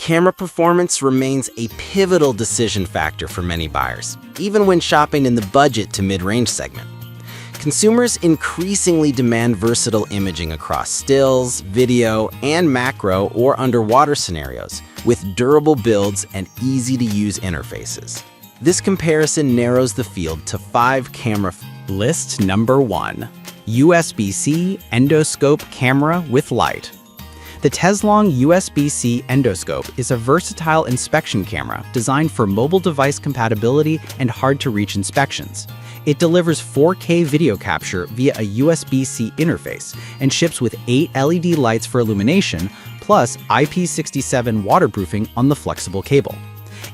camera performance remains a pivotal decision factor for many buyers, even when shopping in the budget to mid-range segment. Consumers increasingly demand versatile imaging across stills, video, and macro or underwater scenarios, with durable builds and easy-to-use interfaces. This comparison narrows the field to 5 camera. List number 1. USB-C endoscope camera with light. The Teslong USB-C endoscope is a versatile inspection camera designed for mobile device compatibility and hard-to-reach inspections. It delivers 4K video capture via a USB-C interface and ships with 8 LED lights for illumination, plus IP67 waterproofing on the flexible cable.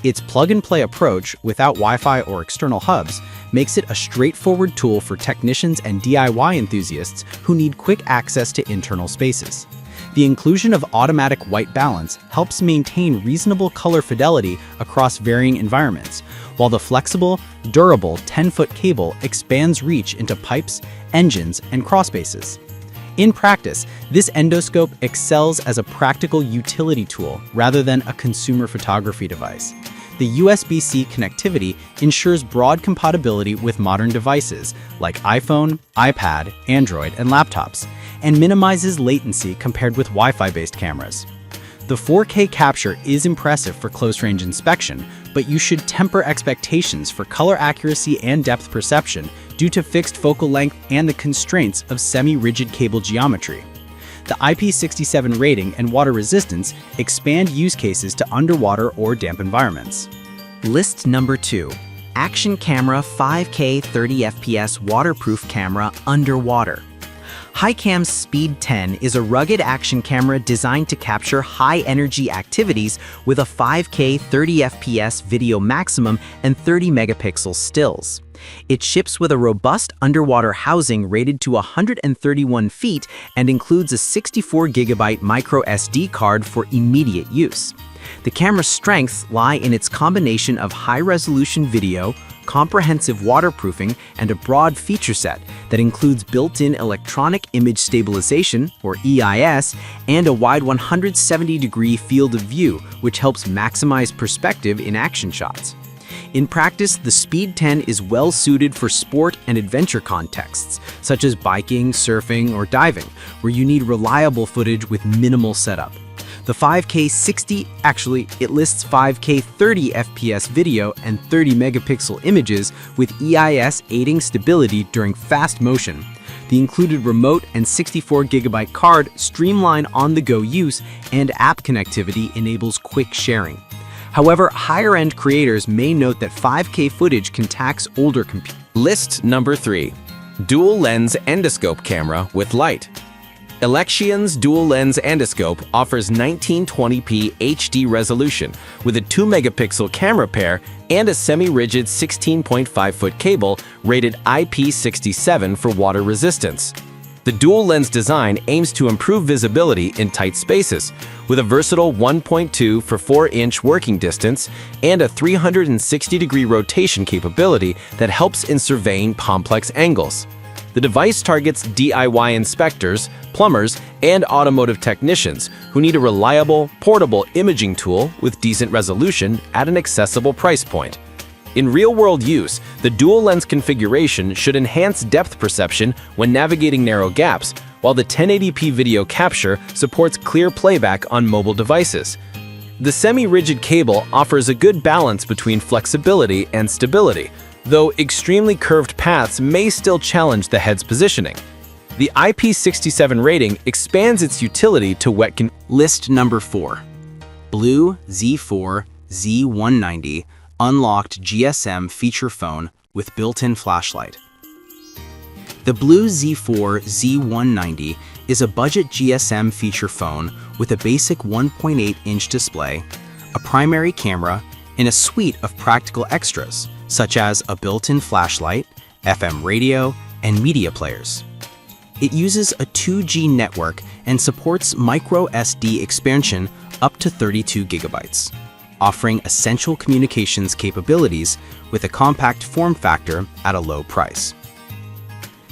Its plug-and-play approach, without Wi-Fi or external hubs, makes it a straightforward tool for technicians and DIY enthusiasts who need quick access to internal spaces. The inclusion of automatic white balance helps maintain reasonable color fidelity across varying environments, while the flexible, durable 10-foot cable expands reach into pipes, engines, and crawlspaces. In practice, this endoscope excels as a practical utility tool rather than a consumer photography device. The USB-C connectivity ensures broad compatibility with modern devices like iPhone, iPad, Android, and laptops, and minimizes latency compared with Wi-Fi-based cameras. The 4K capture is impressive for close-range inspection, but you should temper expectations for color accuracy and depth perception due to fixed focal length and the constraints of semi-rigid cable geometry. The IP67 rating and water resistance expand use cases to underwater or damp environments. List number 2. Action Camera 5K 30fps Waterproof Camera Underwater. HiCam's Speed 10 is a rugged action camera designed to capture high-energy activities with a 5K 30fps video maximum and 30-megapixel stills. It ships with a robust underwater housing rated to 131 feet and includes a 64GB micro SD card for immediate use. The camera's strengths lie in its combination of high-resolution video, comprehensive waterproofing, and a broad feature set that includes built-in electronic image stabilization, or EIS, and a wide 170-degree field of view, which helps maximize perspective in action shots. In practice, the Speed 10 is well suited for sport and adventure contexts, such as biking, surfing, or diving, where you need reliable footage with minimal setup. The 5K 60, actually, it lists 5K 30 FPS video and 30 megapixel images with EIS aiding stability during fast motion. The included remote and 64GB card streamline on-the-go use, and app connectivity enables quick sharing. However, higher-end creators may note that 5K footage can tax older computers. List number 3. Dual Lens Endoscope Camera with Light. Alexion's Dual Lens Endoscope offers 1920p HD resolution with a 2-megapixel camera pair and a semi-rigid 16.5-foot cable rated IP67 for water resistance. The dual lens design aims to improve visibility in tight spaces, with a versatile 1.2 for 4-inch working distance and a 360-degree rotation capability that helps in surveying complex angles. The device targets DIY inspectors, plumbers, and automotive technicians who need a reliable, portable imaging tool with decent resolution at an accessible price point. In real-world use, the dual-lens configuration should enhance depth perception when navigating narrow gaps, while the 1080p video capture supports clear playback on mobile devices. The semi-rigid cable offers a good balance between flexibility and stability, though extremely curved paths may still challenge the head's positioning. The IP67 rating expands its utility to wet conditions. List number 4. Blue Z4 Z190 Unlocked GSM feature phone with built-in flashlight. The Blue Z4 Z190 is a budget GSM feature phone with a basic 1.8-inch display, a primary camera, and a suite of practical extras, such as a built-in flashlight, FM radio, and media players. It uses a 2G network and supports micro SD expansion up to 32 gigabytes, offering essential communications capabilities with a compact form factor at a low price.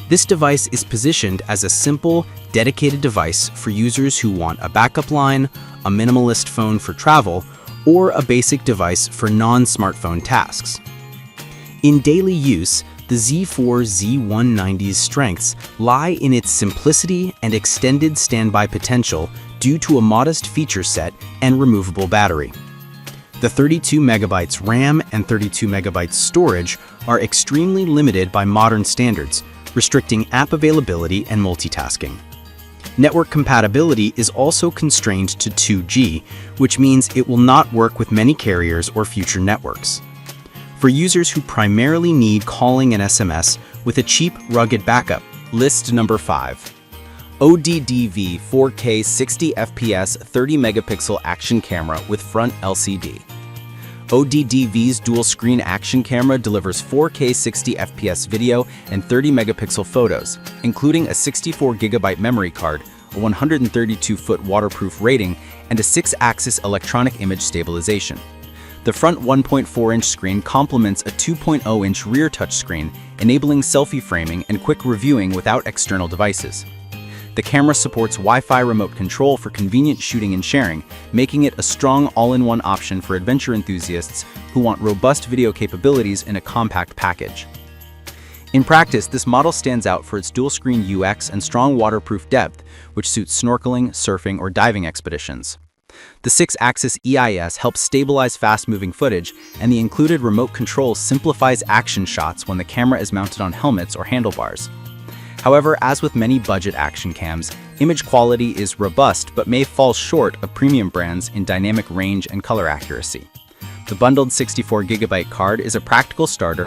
This device is positioned as a simple, dedicated device for users who want a backup line, a minimalist phone for travel, or a basic device for non-smartphone tasks. In daily use, the Z4 Z190's strengths lie in its simplicity and extended standby potential due to a modest feature set and removable battery. The 32 megabytes RAM and 32 megabytes storage are extremely limited by modern standards, restricting app availability and multitasking. Network compatibility is also constrained to 2G, which means it will not work with many carriers or future networks. For users who primarily need calling and SMS with a cheap, rugged backup, List number 5. ODDV 4K 60 FPS 30 megapixel action camera with front LCD. ODDV's dual-screen action camera delivers 4K 60 FPS video and 30 megapixel photos, including a 64GB memory card, a 132-foot waterproof rating, and a 6-axis electronic image stabilization. The front 1.4-inch screen complements a 2.0-inch rear touchscreen, enabling selfie framing and quick reviewing without external devices. The camera supports Wi-Fi remote control for convenient shooting and sharing, making it a strong all-in-one option for adventure enthusiasts who want robust video capabilities in a compact package. In practice, this model stands out for its dual-screen UX and strong waterproof depth, which suits snorkeling, surfing, or diving expeditions. The 6-axis EIS helps stabilize fast-moving footage, and the included remote control simplifies action shots when the camera is mounted on helmets or handlebars. However, as with many budget action cams, image quality is robust but may fall short of premium brands in dynamic range and color accuracy. The bundled 64GB card is a practical starter